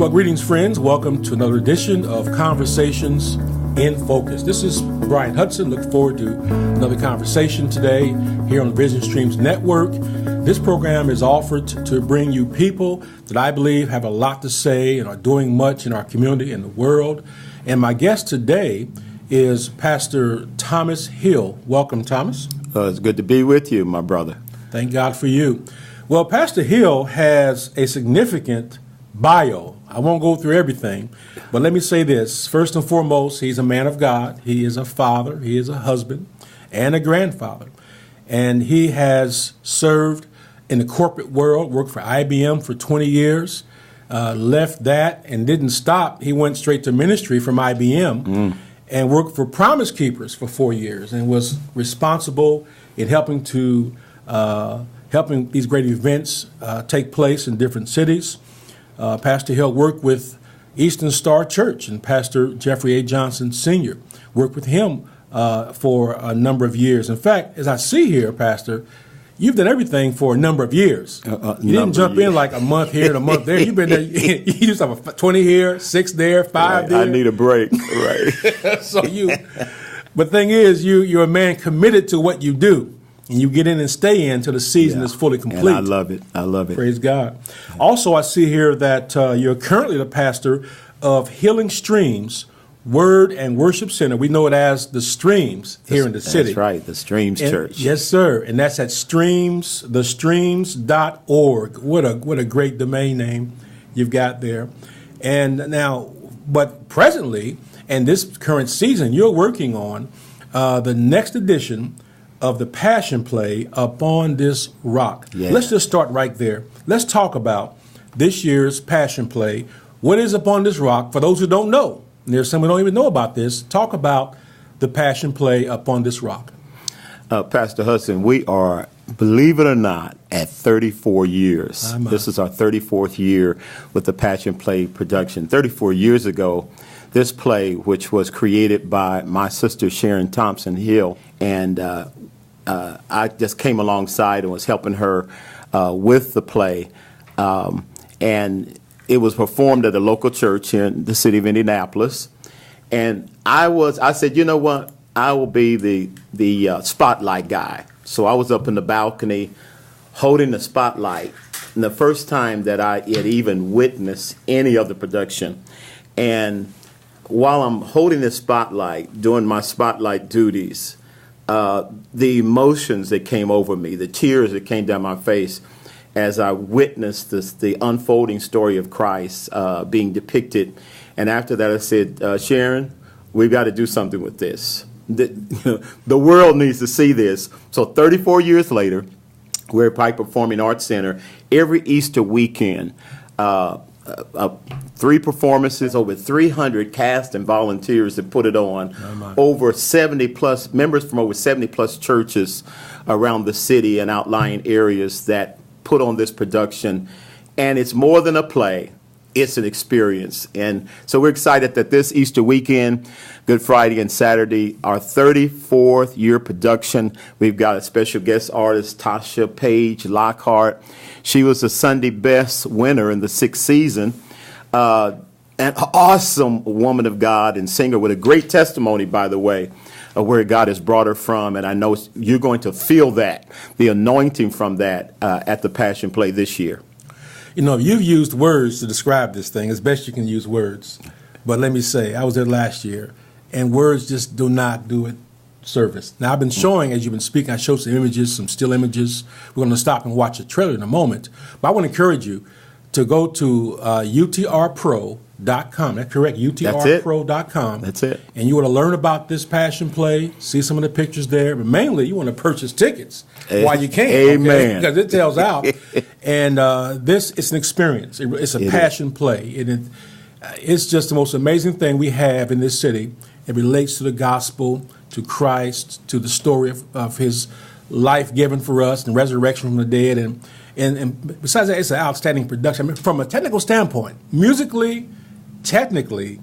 Well, greetings, friends. Welcome to another edition of Conversations in Focus. This is Brian Hudson. Look forward to another conversation today here on the Vision Streams Network. This program is offered to bring you people that I believe have a lot to say and are doing much in our community and the world. And my guest today is Pastor Thomas Hill. Welcome, Thomas. It's good to be with you, my brother. Thank God for you. Well, Pastor Hill has a significant bio. I won't go through everything, but let me say this. First and foremost, he's a man of God. He is a father. He is a husband and a grandfather. And he has served in the corporate world, worked for IBM for 20 years, left that and didn't stop. He went straight to ministry from IBM and worked for Promise Keepers for 4 years and was responsible in helping these great events take place in different cities. Pastor Hill worked with Eastern Star Church and Pastor Jeffrey A. Johnson Sr. Worked with him for a number of years. In fact, as I see here, Pastor, you've done everything for a number of years. You didn't jump in like a month here and a month there. You've been there. You just have a 20 here, 6 there, 5 there. I need a break, right? But the thing is, you're a man committed to what you do. And you get in and stay in until the season is fully complete. And I love it. I love it. Praise God. Also, I see here that you're currently the pastor of Healing Streams Word and Worship Center. We know it as the Streams here in the city. That's right, the Streams Church. Yes, sir. And that's at thestreams.org. What a great domain name you've got there. And now, but presently, and this current season, you're working on the next edition of the Passion Play, Upon This Rock. Yeah. Let's just start right there. Let's talk about this year's Passion Play. What is Upon This Rock? For those who don't know, and there's some who don't even know about this, talk about the Passion Play, Upon This Rock. Pastor Hudson, we are, believe it or not, at 34 years. This is our 34th year with the Passion Play production. 34 years ago, this play, which was created by my sister Sharon Thompson Hill, and I just came alongside and was helping her with the play. And it was performed at a local church in the city of Indianapolis. And I said, you know what? I will be the spotlight guy. So I was up in the balcony holding the spotlight. And the first time that I had even witnessed any of the production. And while I'm holding the spotlight, doing my spotlight duties, the emotions that came over me, the tears that came down my face as I witnessed the unfolding story of Christ being depicted. And after that, I said, Sharon, we've got to do something with this. The world needs to see this. So 34 years later, we're at Pike Performing Arts Center. Every Easter weekend, 3 performances, over 300 cast and volunteers that put it on, over 70 plus members from over 70 plus churches around the city and outlying areas that put on this production. And it's more than a play. It's an experience. And so we're excited that this Easter weekend, Good Friday and Saturday, our 34th year production, we've got a special guest artist, Tasha Page Lockhart. She was the Sunday Best winner in the 6th season. An awesome woman of God and singer with a great testimony, by the way, of where God has brought her from. And I know you're going to feel that, the anointing from that at the Passion Play this year. You know, you've used words to describe this thing as best you can use words. But let me say, I was there last year, and words just do not do it service. Now, I've been showing, as you've been speaking, I showed some images, some still images. We're going to stop and watch a trailer in a moment. But I want to encourage you to go to utrpro.com. That's correct, utrpro.com. That's it. And you want to learn about this Passion Play, see some of the pictures there. But mainly, you want to purchase tickets while you can. Amen. Okay? Because it tells out. And it's an experience. It's a passion play. And it's just the most amazing thing we have in this city. It relates to the gospel, to Christ, to the story of his life given for us and resurrection from the dead. And besides that, it's an outstanding production. I mean, from a technical standpoint, musically, technically,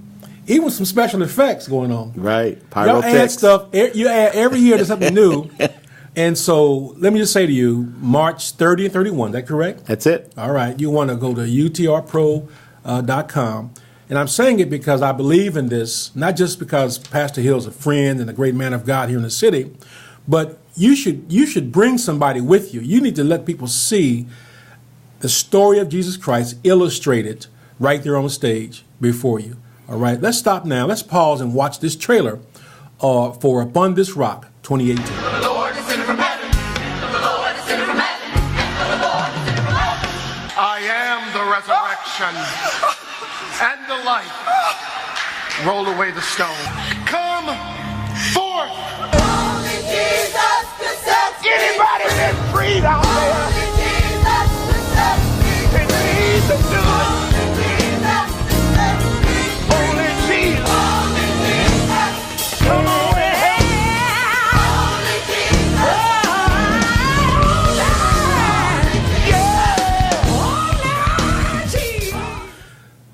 even some special effects going on. Right. Y'all add stuff. You add every year there's something new. And so let me just say to you, March 30 and 31, is that correct? That's it. All right. You want to go to utrpro.com com. And I'm saying it because I believe in this, not just because Pastor Hill is a friend and a great man of God here in the city, but you should bring somebody with you. You need to let people see the story of Jesus Christ illustrated right there on the stage before you. All right, let's stop now. Let's pause and watch this trailer for Upon This Rock 2018. The Lord is in from heaven. The Lord is in from heaven. The Lord is in from heaven. I am the resurrection and the life. Roll away the stone. Come forth. Only Jesus can set me. Anybody been freed out there? Only Jesus can set me. It's easy to do it. Only Jesus can set me. Only Jesus. Only Jesus. Come on and help. Only Jesus.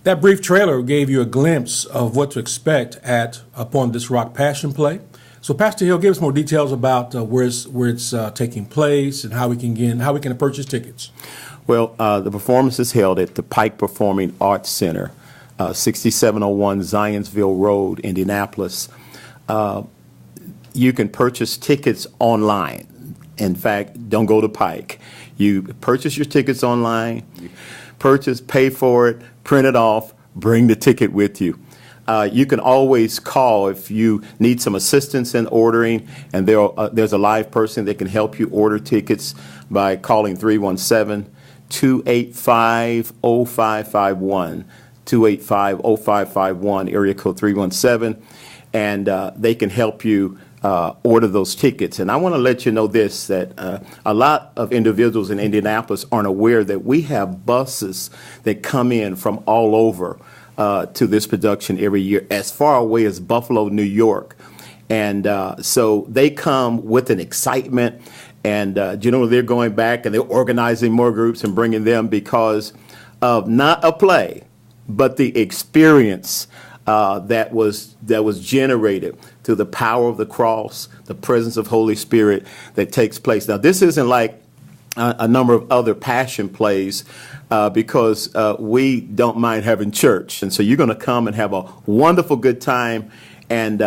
That brief trailer gave you a glimpse of what to expect at Upon This Rock Passion Play. So, Pastor Hill, give us more details about where it's taking place and how we can purchase tickets. Well, the performance is held at the Pike Performing Arts Center, 6701 Zionsville Road, Indianapolis. You can purchase tickets online. In fact, don't go to Pike. You purchase your tickets online, pay for it, print it off, bring the ticket with you. You can always call if you need some assistance in ordering, and there's a live person that can help you order tickets by calling 317-285-0551, 285-0551, area code 317, and they can help you order those tickets. And I want to let you know this, that a lot of individuals in Indianapolis aren't aware that we have buses that come in from all over to this production every year, as far away as Buffalo, New York. And so they come with an excitement, and they're going back and they're organizing more groups and bringing them because of not a play, but the experience that was generated through the power of the cross, the presence of Holy Spirit that takes place. Now, this isn't like a number of other passion plays because we don't mind having church. And so you're going to come and have a wonderful good time. And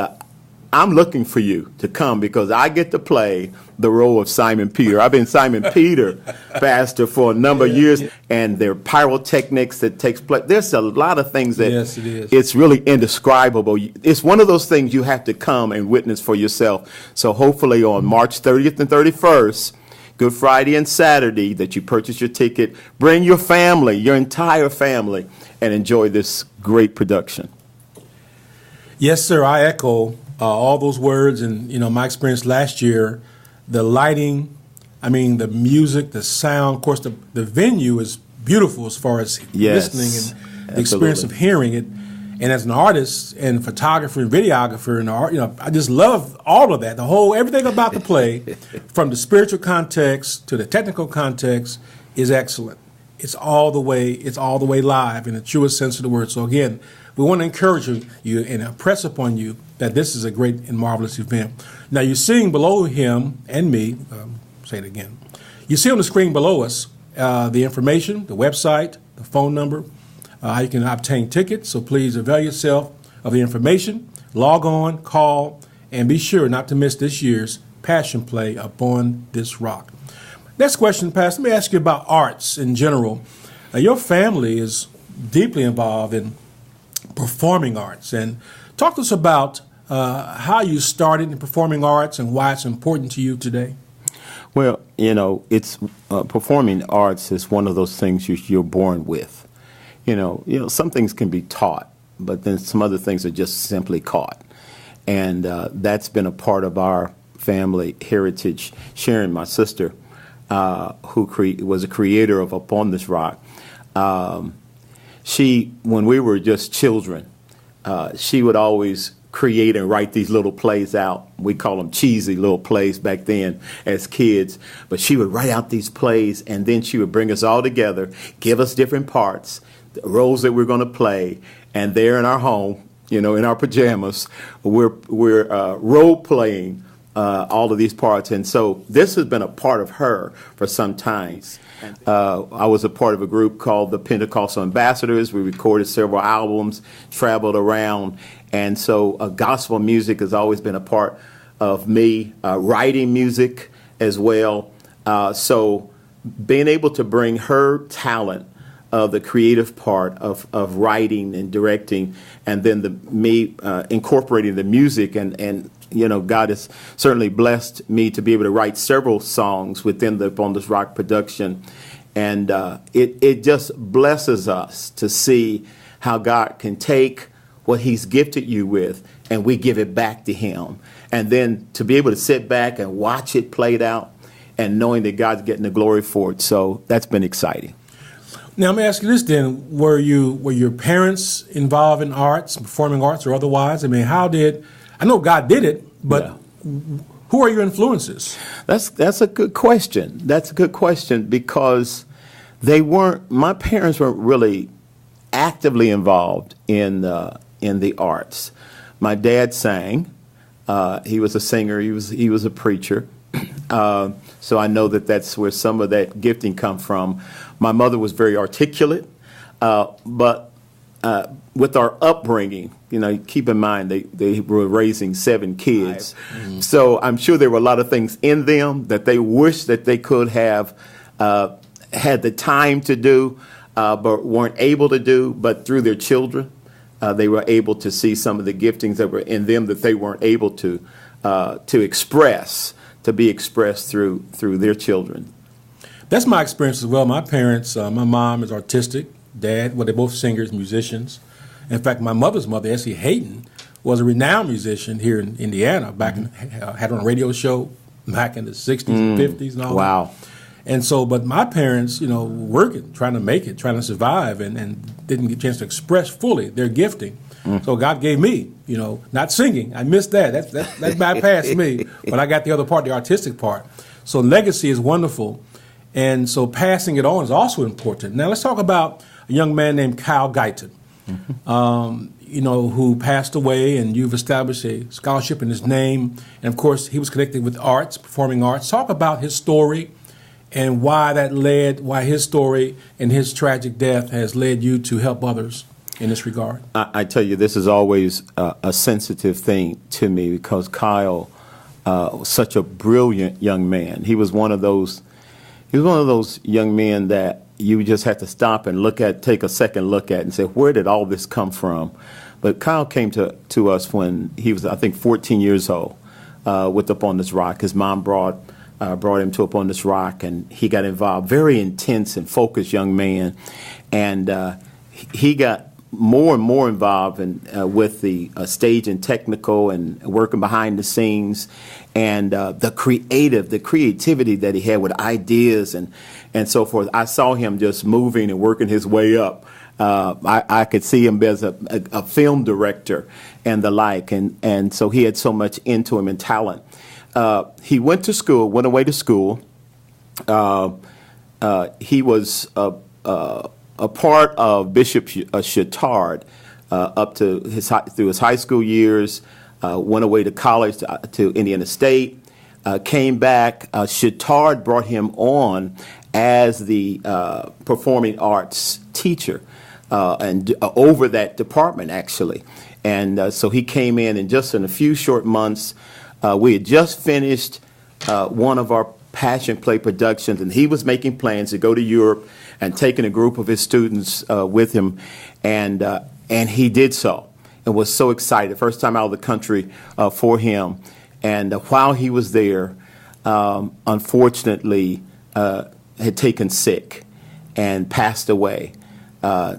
I'm looking for you to come because I get to play the role of Simon Peter. I've been Simon Peter, Pastor, for a number of years, and there are pyrotechnics that takes place. There's a lot of things that Yes, it is. It's really indescribable. It's one of those things you have to come and witness for yourself. So hopefully on March 30th and 31st, Good Friday and Saturday, that you purchase your ticket, bring your family, your entire family, and enjoy this great production. Yes, sir. I echo all those words, and my experience last year, the lighting, the music, the sound. Of course, the venue is beautiful as far as Yes, listening and the experience of hearing it. And as an artist and photographer and videographer and I just love all of that. Everything about the play, from the spiritual context to the technical context, is excellent. It's all the way live in the truest sense of the word. So again, we want to encourage you and impress upon you that this is a great and marvelous event. Now, you're seeing below him and me, say it again, you see on the screen below us the information, the website, the phone number, how you can obtain tickets. So please avail yourself of the information, log on, call, and be sure not to miss this year's Passion Play Upon This Rock. Next question, Pastor, let me ask you about arts in general. Your family is deeply involved in performing arts, and talk to us about how you started in performing arts and why it's important to you today. Well, it's performing arts is one of those things you're born with. Some things can be taught, but then some other things are just simply caught. And that's been a part of our family heritage. Sharon, my sister, who was a creator of Upon This Rock, when we were just children, she would always create and write these little plays out. We call them cheesy little plays back then as kids. But she would write out these plays, and then she would bring us all together, give us different parts, the roles that we're going to play, and there in our home, in our pajamas, we're role playing all of these parts. And so this has been a part of her for some time. I was a part of a group called the Pentecostal Ambassadors. We recorded several albums, traveled around. And so gospel music has always been a part of me, writing music as well. So being able to bring her talent of the creative part of writing and directing, and then me incorporating the music, and you know, God has certainly blessed me to be able to write several songs within the Upon This Rock production, and it just blesses us to see how God can take what He's gifted you with, and we give it back to Him, and then to be able to sit back and watch it played out, and knowing that God's getting the glory for it. So that's been exciting. Now, let me ask you this then. Were your parents involved in arts, performing arts or otherwise? I mean, I know God did it, but who are your influences? That's a good question. That's a good question, because my parents weren't really actively involved in the arts. My dad sang. He was a singer. He was a preacher. So I know that's where some of that gifting come from. My mother was very articulate, but with our upbringing, you know, keep in mind they were raising 7 kids. So I'm sure there were a lot of things in them that they wish that they could have had the time to do, but weren't able to do. But through their children, they were able to see some of the giftings that were in them that they weren't able to express, to be expressed through their children. That's my experience as well. My parents, my mom is artistic, dad, they're both singers, musicians. In fact, my mother's mother, Essie Hayden, was a renowned musician here in Indiana. Had on a radio show back in the 60s and 50s and all that. Wow. And so, but my parents, you know, working, trying to make it, trying to survive, and didn't get a chance to express fully their gifting. So God gave me, you know, not singing. I missed that. That bypassed me. But I got the other part, the artistic part. So legacy is wonderful. And so passing it on is also important. Now let's talk about a young man named Kyle Guyton, you know, who passed away, and you've established a scholarship in his name. And of course, he was connected with arts, performing arts. Talk about his story and why his story and his tragic death has led you to help others in this regard. I tell you, this is always a sensitive thing to me, because Kyle was such a brilliant young man. He was one of those young men that you just have to stop and take a second look at and say, where did all this come from? But Kyle came to us when he was, I think, 14 years old with Upon This Rock. His mom brought him to Upon This Rock, and he got involved. Very intense and focused young man. And he got more and more involved with the stage and technical and working behind the scenes, and the creativity that he had with ideas and so forth. I saw him just moving and working his way up. I could see him as a film director and the like, and so he had so much into him and talent. He went away to school. He was a part of Bishop Chittard through his high school years, went away to college to Indiana State, came back. Chittard brought him on as the performing arts teacher and over that department, actually. And so he came in just in a few short months. We had just finished one of our Passion Play productions, and he was making plans to go to Europe and taking a group of his students with him, and he did so, and was so excited. First time out of the country for him, and while he was there, unfortunately, had taken sick and passed away,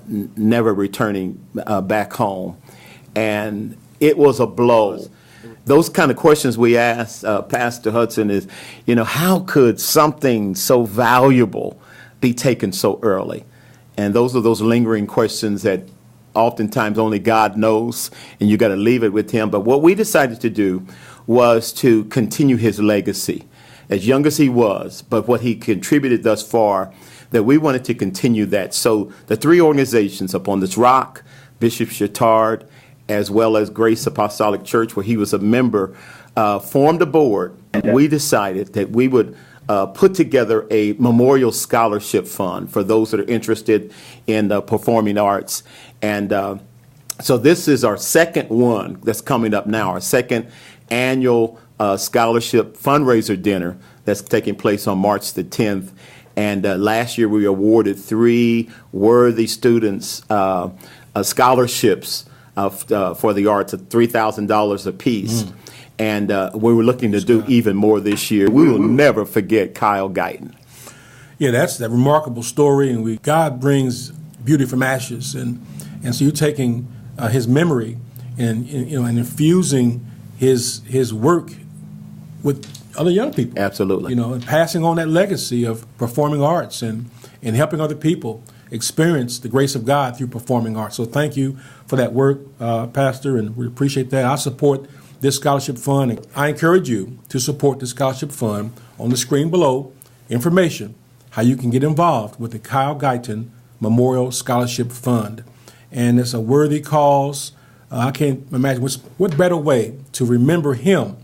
never returning back home, and it was a blow. Those kind of questions we ask Pastor Hudson is, you know, how could something so valuable be taken so early? And those are those lingering questions that oftentimes only God knows, and you got to leave it with Him. But what we decided to do was to continue his legacy, as young as he was, but what he contributed thus far, that we wanted to continue that. So the 3 organizations, Upon This Rock, Bishop Chittard, as well as Grace Apostolic Church, where he was a member, formed a board. We decided that we would put together a memorial scholarship fund for those that are interested in performing arts. And so this is our second one that's coming up now, our second annual scholarship fundraiser dinner that's taking place on March the 10th. And last year we awarded 3 worthy students scholarships for the arts of $3,000 apiece. And we were looking to do even more this year. We will never forget Kyle Guyton. Yeah, that's that remarkable story, and God brings beauty from ashes, and so you're taking his memory and infusing his work with other young people. Absolutely. And passing on that legacy of performing arts and helping other people experience the grace of God through performing arts. So thank you for that work, Pastor, and we appreciate that. I support this scholarship fund, and I encourage you to support the scholarship fund. On the screen below, information how you can get involved with the Kyle Guyton Memorial Scholarship Fund. And it's a worthy cause. I can't imagine what better way to remember him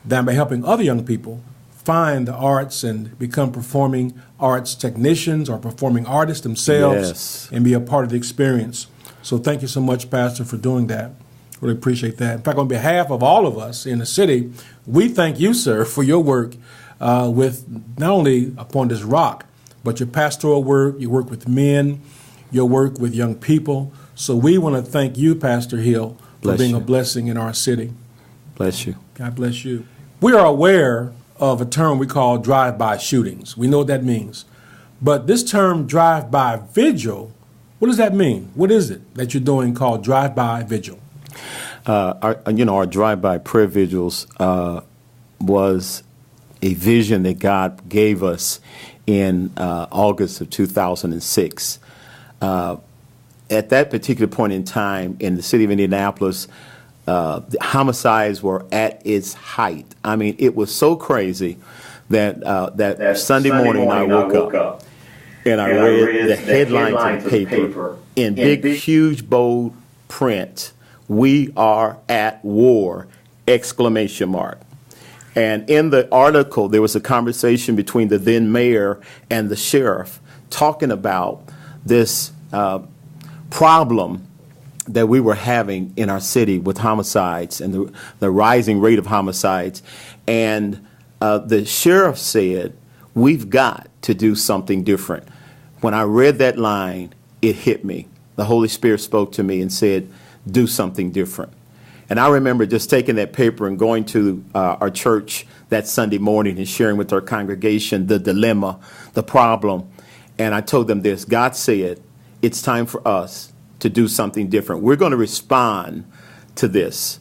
than by helping other young people find the arts and become performing arts technicians or performing artists themselves. Yes. And be a part of the experience. So thank you so much, Pastor, for doing that. Really appreciate that. In fact, on behalf of all of us in the city, we thank you, sir, for your work with not only Upon This Rock, but your pastoral work, your work with men, your work with young people. So we want to thank you, Pastor Hill, for being a blessing in our city. Bless you. God bless you. We are aware of a term we call drive-by shootings. We know what that means. But this term drive-by vigil, what does that mean? What is it that you're doing called drive-by vigil? Our drive-by prayer vigils was a vision that God gave us in August of 2006. At that particular point in time in the city of Indianapolis, the homicides were at its height. I mean, it was so crazy that Sunday morning I woke up and I read the headlines in the paper in big, huge, bold print. We are at war, ! And in the article, there was a conversation between the then mayor and the sheriff talking about this problem that we were having in our city with homicides and the rising rate of homicides. And the sheriff said, we've got to do something different. When I read that line, it hit me. The Holy Spirit spoke to me and said, do something different. And I remember just taking that paper and going to our church that Sunday morning and sharing with our congregation the dilemma, the problem. And I told them this: God said, it's time for us to do something different. We're going to respond to this.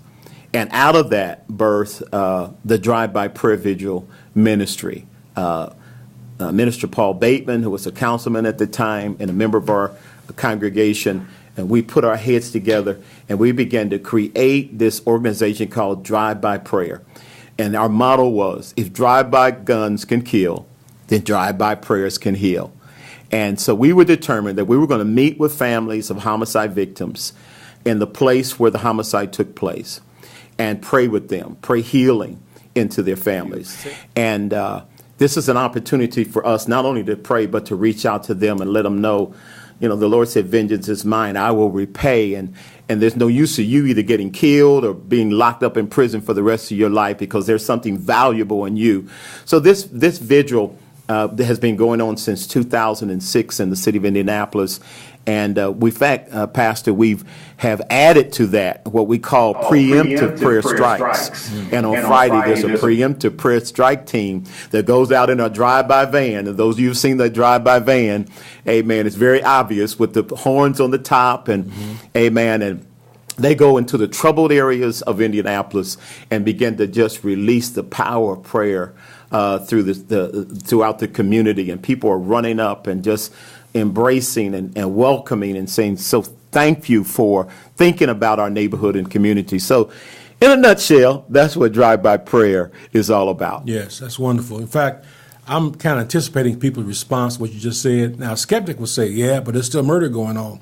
And out of that birthed the Drive-By Prayer Vigil ministry. Minister Paul Bateman, who was a councilman at the time and a member of our congregation, and we put our heads together and we began to create this organization called Drive-By Prayer. And our motto was, if drive-by guns can kill, then drive-by prayers can heal. And so we were determined that we were going to meet with families of homicide victims in the place where the homicide took place and pray with them, pray healing into their families. And this is an opportunity for us not only to pray, but to reach out to them and let them know, the Lord said, vengeance is mine, I will repay. And there's no use of you either getting killed or being locked up in prison for the rest of your life, because there's something valuable in you. So this vigil has been going on since 2006 in the city of Indianapolis. And in fact, Pastor, we have added to that what we call preemptive prayer strikes. And on Friday, there's a preemptive prayer strike team that goes out in a drive-by van. And those of you who've seen that drive-by van, amen, it's very obvious with the horns on the top and amen. And they go into the troubled areas of Indianapolis and begin to just release the power of prayer throughout the community. And people are running up and just embracing and welcoming and saying, so thank you for thinking about our neighborhood and community. So in a nutshell, that's what Drive-By Prayer is all about. Yes, that's wonderful. In fact, I'm kind of anticipating people's response to what you just said. Now, a skeptic will say, yeah, but there's still murder going on.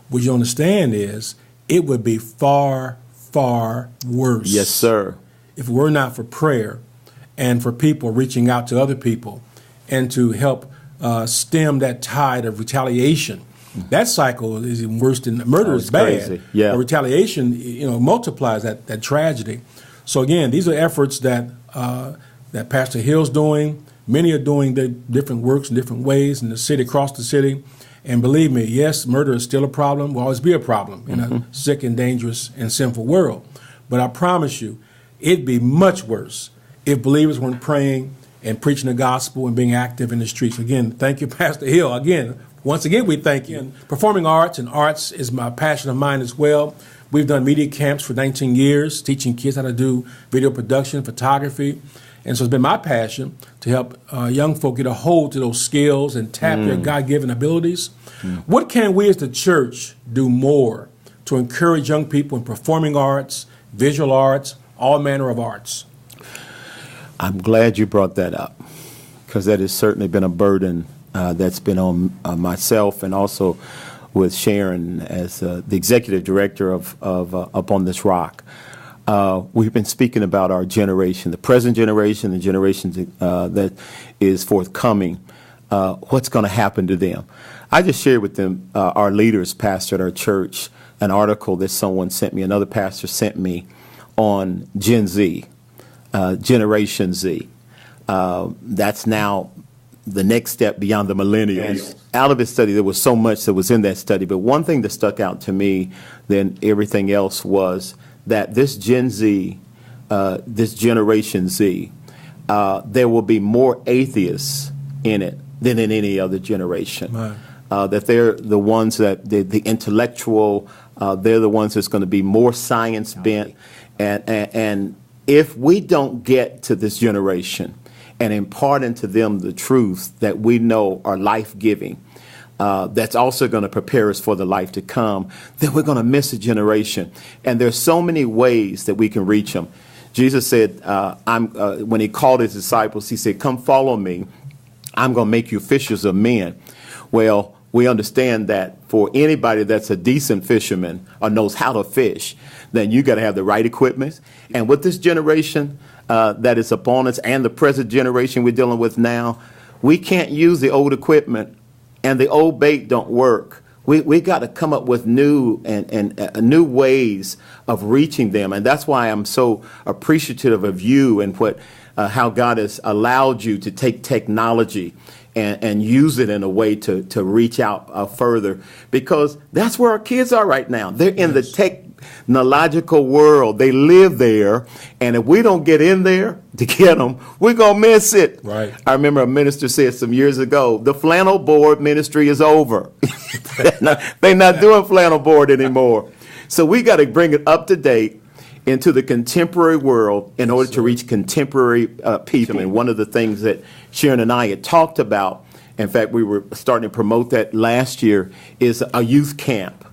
What you understand is it would be far, far worse. Yes, sir. if it were not for prayer and for people reaching out to other people and to help stem that tide of retaliation. That cycle is even worse than murder is bad. Crazy. Yeah. But retaliation, multiplies that tragedy. So again, these are efforts that that Pastor Hill's doing. Many are doing their different works in different ways in the city, across the city. And believe me, yes, murder is still a problem, will always be a problem in a sick and dangerous and sinful world. But I promise you, it'd be much worse if believers weren't praying and preaching the gospel and being active in the streets. Again, thank you, Pastor Hill. Once again, we thank you. Performing arts, and arts is my passion of mine as well. We've done media camps for 19 years, teaching kids how to do video production, photography. And so it's been my passion to help young folk get a hold to those skills and tap their God-given abilities. What can we as the church do more to encourage young people in performing arts, visual arts, all manner of arts? I'm glad you brought that up, because that has certainly been a burden that's been on myself and also with Sharon as the executive director of Up on This Rock. We've been speaking about our generation, the present generation, the generation that is forthcoming. What's going to happen to them? I just shared with them, our leaders, pastor at our church, an article that someone sent me, another pastor sent me, on Gen Z, Generation Z. That's now the next step beyond the millennials. Out of his study, there was so much that was in that study, but one thing that stuck out to me than everything else was that this Gen Z, this Generation Z, there will be more atheists in it than in any other generation. Right. That they're the ones that, the intellectual, they're the ones that's going to be more science bent. And if we don't get to this generation and impart into them the truths that we know are life-giving, that's also going to prepare us for the life to come, then we're going to miss a generation. And there's so many ways that we can reach them. Jesus said, when he called his disciples, he said, "Come follow me. I'm going to make you fishers of men." Well, we understand that for anybody that's a decent fisherman or knows how to fish, then you got to have the right equipment. And with this generation that is upon us and the present generation we're dealing with now, we can't use the old equipment, and the old bait don't work. We got to come up with new and new ways of reaching them, and that's why I'm so appreciative of you and how God has allowed you to take technology and use it in a way to reach out further, because that's where our kids are right now. They're in the technological world. They live there, and if we don't get in there to get them, we're going to miss it. Right. I remember a minister said some years ago, the flannel board ministry is over. They're not doing flannel board anymore. So we got to bring it up to date into the contemporary world in order to reach contemporary people. And one of the things that Sharon and I had talked about, in fact, we were starting to promote that last year, is a youth camp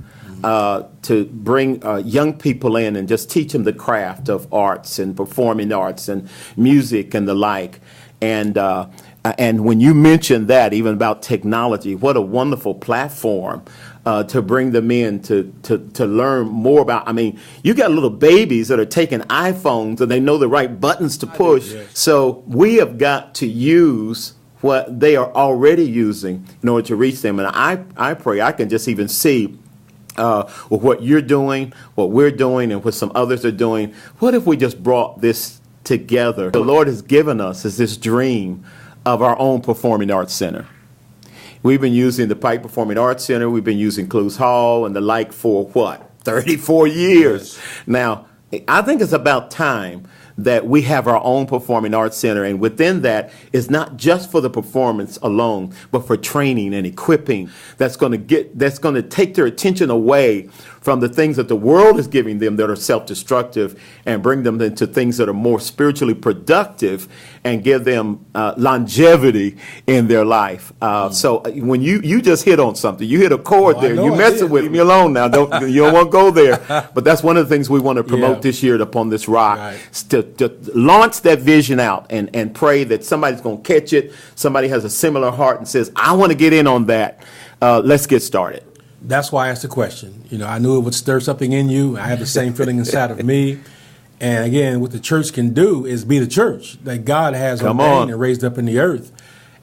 to bring young people in and just teach them the craft of arts and performing arts and music and the like. And when you mentioned that, even about technology, what a wonderful platform to bring them in to learn more about. I mean, you got little babies that are taking iPhones and they know the right buttons to push. Yes. So we have got to use what they are already using in order to reach them. And I pray I can just even see with what you're doing, what we're doing, and what some others are doing. What if we just brought this together? The Lord has given us is this dream of our own performing arts center. We've been using the Pike Performing Arts Center. We've been using Clues Hall and the like for what? 34 years. Yes. Now, I think it's about time that we have our own performing arts center, and within that is not just for the performance alone, but for training and equipping that's going to take their attention away from the things that the world is giving them that are self-destructive and bring them into things that are more spiritually productive and give them longevity in their life. So when you just hit on something, you hit a chord there. You messing with me alone now. You don't want to go there. But that's one of the things we want to promote this year Up on This Rock, right. to launch that vision out and pray that somebody's going to catch it. Somebody has a similar heart and says, I want to get in on that. Let's get started. That's why I asked the question. I knew it would stir something in you. I have the same feeling inside of me. And again, what the church can do is be the church that God has Come ordained on. and raised up in the earth.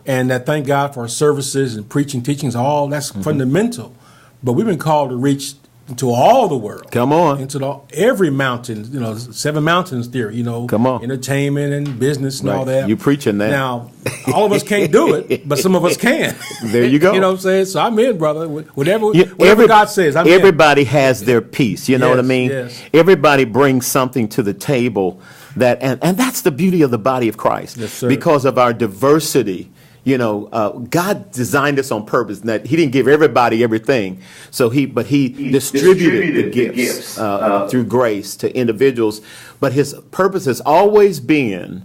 And that thank God for our services and preaching, teachings, all that's fundamental. But we've been called to reach into all the world. Come on. Into every mountain, 7 mountains theory, Come on. entertainment and business and Right. all that. You preaching that. Now, all of us can't do it, but some of us can. There you go. You know what I'm saying? So I'm in, brother. Whatever, You- whatever God says, I'm in. everybody has their piece. You know what I Yes, mean? yes. Everybody brings something to the table that, and that's the beauty of the body of Christ. Yes, sir. Because of our diversity. God designed us on purpose. That He didn't give everybody everything, but He distributed the gifts through grace to individuals. But His purpose has always been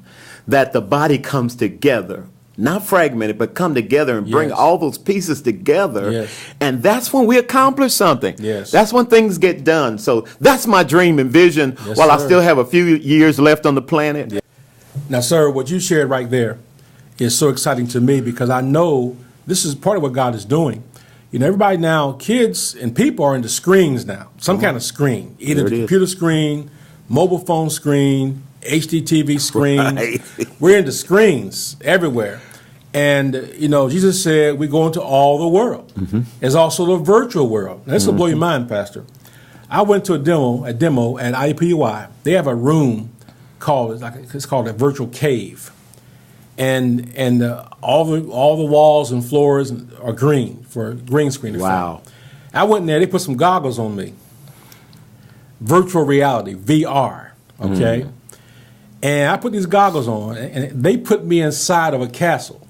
that the body comes together, not fragmented, but come together and bring Yes. all those pieces together. Yes. And that's when we accomplish something. Yes. That's when things get done. So that's my dream and vision Yes, while I sir. still have a few years left on the planet. Now, sir, what you shared right there is so exciting to me because I know this is part of what God is doing. Everybody now, kids and people are into screens now, some kind of screen, either There it the is. computer screen, mobile phone screen, HDTV screen. Right. We're into screens everywhere. And, Jesus said we go into all the world. There's also the virtual world. Now, this will blow your mind, Pastor. I went to a demo at IPUI. They have a room called a virtual cave. And all the walls and floors are green for a green screen effect. Wow. I went in there. They put some goggles on me. Virtual reality, VR. Okay. And I put these goggles on, and they put me inside of a castle.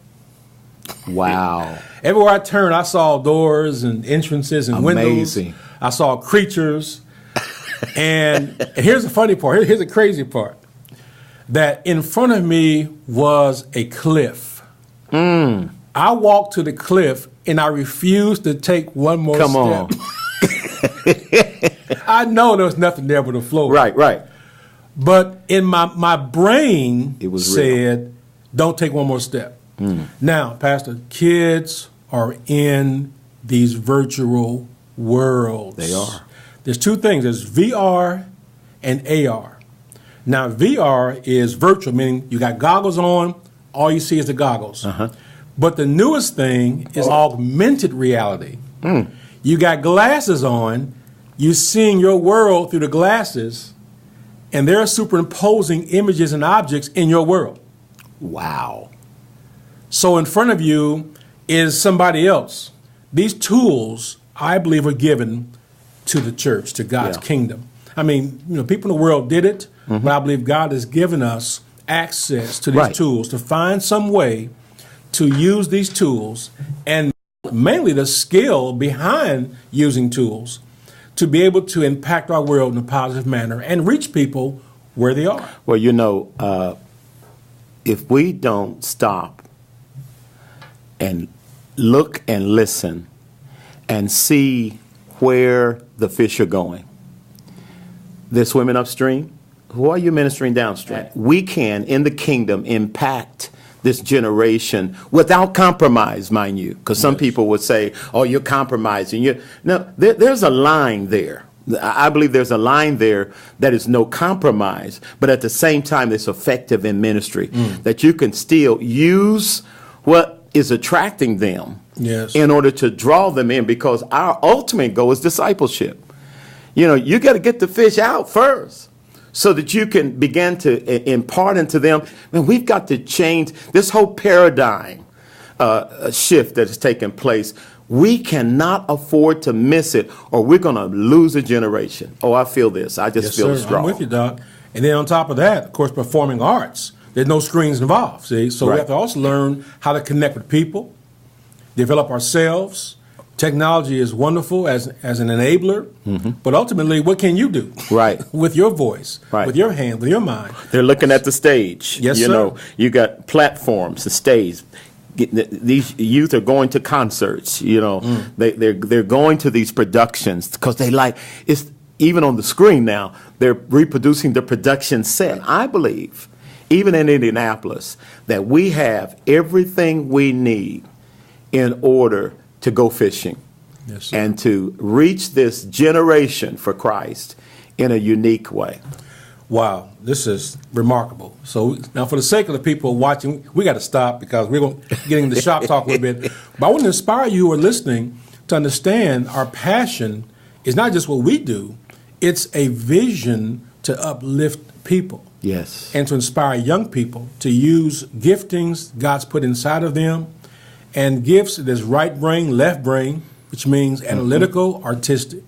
Wow. Everywhere I turned, I saw doors and entrances and Amazing. windows. I saw creatures. And here's the funny part. Here's the crazy part. That in front of me was a cliff. I walked to the cliff and I refused to take one more Come step. on. I know there was nothing there but a floor. Right. But in my brain It was said, don't take one more step. Now, Pastor, kids are in these virtual worlds. They are. There's two things. There's VR and AR. Now, VR is virtual, meaning you got goggles on, all you see is the goggles. But the newest thing is augmented reality. You got glasses on, you're seeing your world through the glasses, and they're superimposing images and objects in your world. Wow. So in front of you is somebody else. These tools, I believe, are given to the church, to God's Yeah. kingdom. I mean, people in the world did it, but I believe God has given us access to these Right. tools to find some way to use these tools and mainly the skill behind using tools to be able to impact our world in a positive manner and reach people where they are. Well, if we don't stop and look and listen and see where the fish are going, they're swimming upstream. Who are you ministering downstream? We can, in the kingdom, impact this generation without compromise, mind you, because some people would say, "Oh, you're compromising." No, there's a line there. I believe there's a line there that is no compromise, but at the same time, it's effective in ministry. That you can still use what is attracting them Yes. in order to draw them in, because our ultimate goal is discipleship. You got to get the fish out first so that you can begin to impart into them. Man, we've got to change this whole paradigm shift that has taken place. We cannot afford to miss it, or we're going to lose a generation. Oh, I feel this. I just Yes, feel sir. strong. I'm with you, Doc. And then on top of that, of course, performing arts. There's no screens involved, see? So we Right. have to also learn how to connect with people, develop ourselves. Technology is wonderful as an enabler, but ultimately, what can you do? Right. With your voice, Right. with your hand, with your mind. They're looking at the stage. Yes, you sir. know, you got platforms, the stage. These youth are going to concerts. They're going to these productions because they like it's. Even on the screen now, they're reproducing the production set. I believe, even in Indianapolis, that we have everything we need in order to go fishing Yes, sir. and to reach this generation for Christ in a unique way. Wow, this is remarkable. So now for the sake of the people watching, we got to stop because we're going to get into shop talk a little bit. But I want to inspire you who are listening to understand our passion is not just what we do, it's a vision to uplift people. Yes. And to inspire young people to use giftings God's put inside of them and gifts that is right brain, left brain, which means analytical, artistic.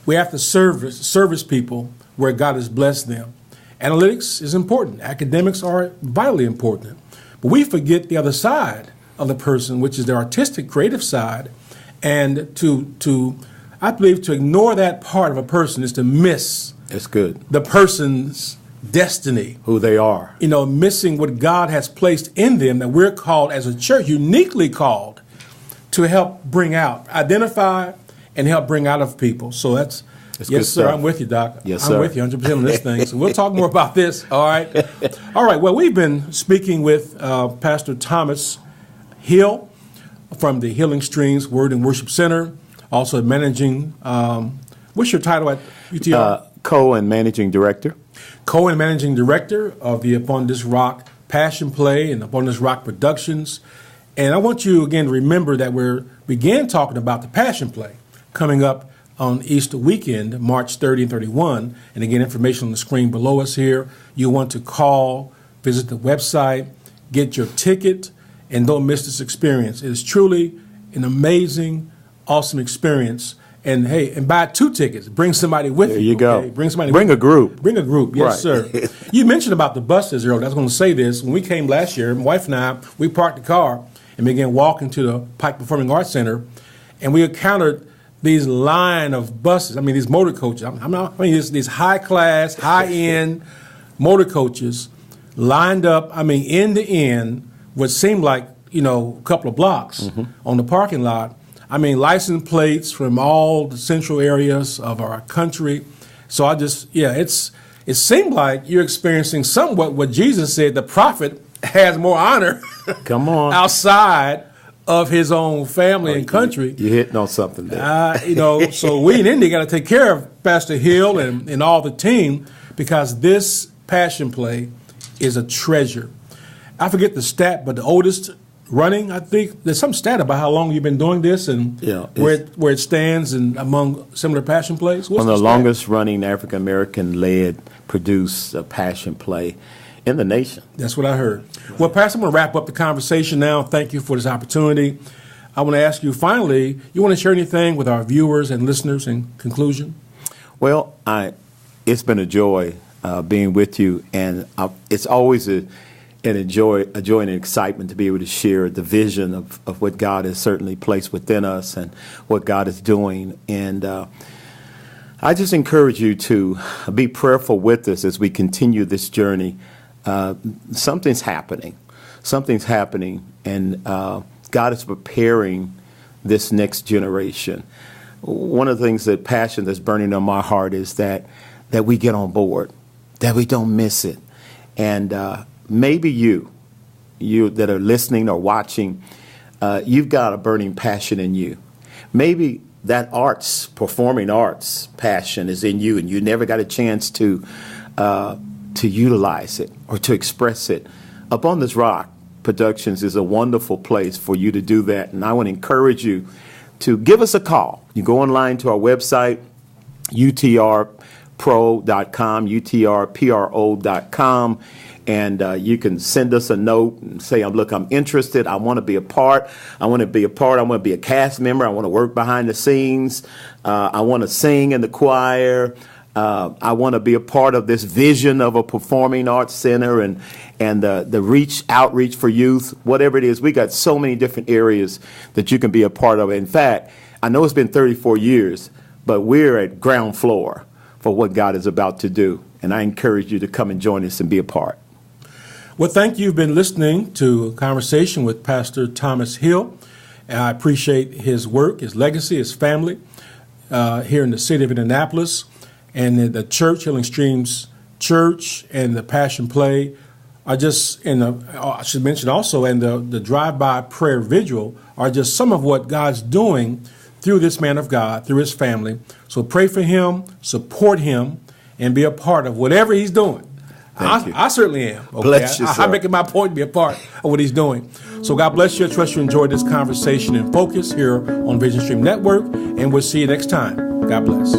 We have to service people where God has blessed them. Analytics is important. Academics are vitally important. But we forget the other side of the person, which is the artistic, creative side. And I believe to ignore that part of a person is to miss It's good. the person's destiny. Who they are. Missing what God has placed in them that we're called as a church, uniquely called, to help bring out, identify, and help bring out of people. So that's good yes, sir. stuff. I'm with you, Doc. Yes, I'm sir. with you 100% on this thing. So we'll talk more about this. All right. All right. Well, we've been speaking with Pastor Thomas Hill from the Healing Streams Word and Worship Center, also managing. What's your title at UTR? Co and managing director. Co and managing director of the Upon This Rock Passion Play and Upon This Rock Productions. And I want you again to remember that we began talking about the Passion Play coming up on Easter weekend, March 30 and 31. And again, information on the screen below us here. You want to call, visit the website, get your ticket, and don't miss this experience. It is truly an amazing, awesome experience. And hey, and buy 2 tickets. Bring somebody with you. There you go. Bring somebody. Bring a group. Bring a group. Yes, Right. sir. You mentioned about the buses earlier. I was going to say this. When we came last year, my wife and I, we parked the car and began walking to the Pike Performing Arts Center, and we encountered these line of buses. I mean, these motor coaches. These high class, high end motor coaches lined up. I mean, end to end, what seemed like a couple of blocks on the parking lot. I mean, license plates from all the central areas of our country. So it seemed like you're experiencing somewhat what Jesus said, the prophet has more honor Come on. outside of his own family and country. You're hitting on something there. So we in India got to take care of Pastor Hill and all the team because this Passion Play is a treasure. I forget the stat, but the oldest running, I think there's some stat about how long you've been doing this and where it stands and among similar Passion Plays. What's One of the stat? longest running African American led produced Passion Play in the nation. That's what I heard. Well, Pastor, I'm going to wrap up the conversation now. Thank you for this opportunity. I want to ask you, finally, you want to share anything with our viewers and listeners in conclusion? Well, it's been a joy being with you, and it's always a joy and excitement to be able to share the vision of what God has certainly placed within us and what God is doing. And I just encourage you to be prayerful with us as we continue this journey. Something's happening, and God is preparing this next generation. One of the things that passion that's burning on my heart is that we get on board, that we don't miss it. And maybe you that are listening or watching, you've got a burning passion in you. Maybe that performing arts passion is in you, and you never got a chance to utilize it or to express it. Upon This Rock Productions is a wonderful place for you to do that, and I want to encourage you to give us a call. You go online to our website, utrpro.com, utrpro.com, and you can send us a note and say, look, I'm interested. I want to be a part. I want to be a cast member. I want to work behind the scenes. I want to sing in the choir. I want to be a part of this vision of a performing arts center and the outreach for youth, whatever it is. We got so many different areas that you can be a part of. In fact, I know it's been 34 years, but we're at ground floor for what God is about to do. And I encourage you to come and join us and be a part. Well, thank you. You've been listening to a conversation with Pastor Thomas Hill. And I appreciate his work, his legacy, his family here in the city of Indianapolis. And the church, Healing Streams Church, and the Passion Play are just, I should mention also, and the drive-by prayer vigil are just some of what God's doing through this man of God, through his family. So pray for him, support him, and be a part of whatever he's doing. Thank you. I certainly am. Okay? Bless you, sir. I'm making my point to be a part of what he's doing. So God bless you. I trust you enjoyed this conversation and focus here on Vision Stream Network, and we'll see you next time. God bless.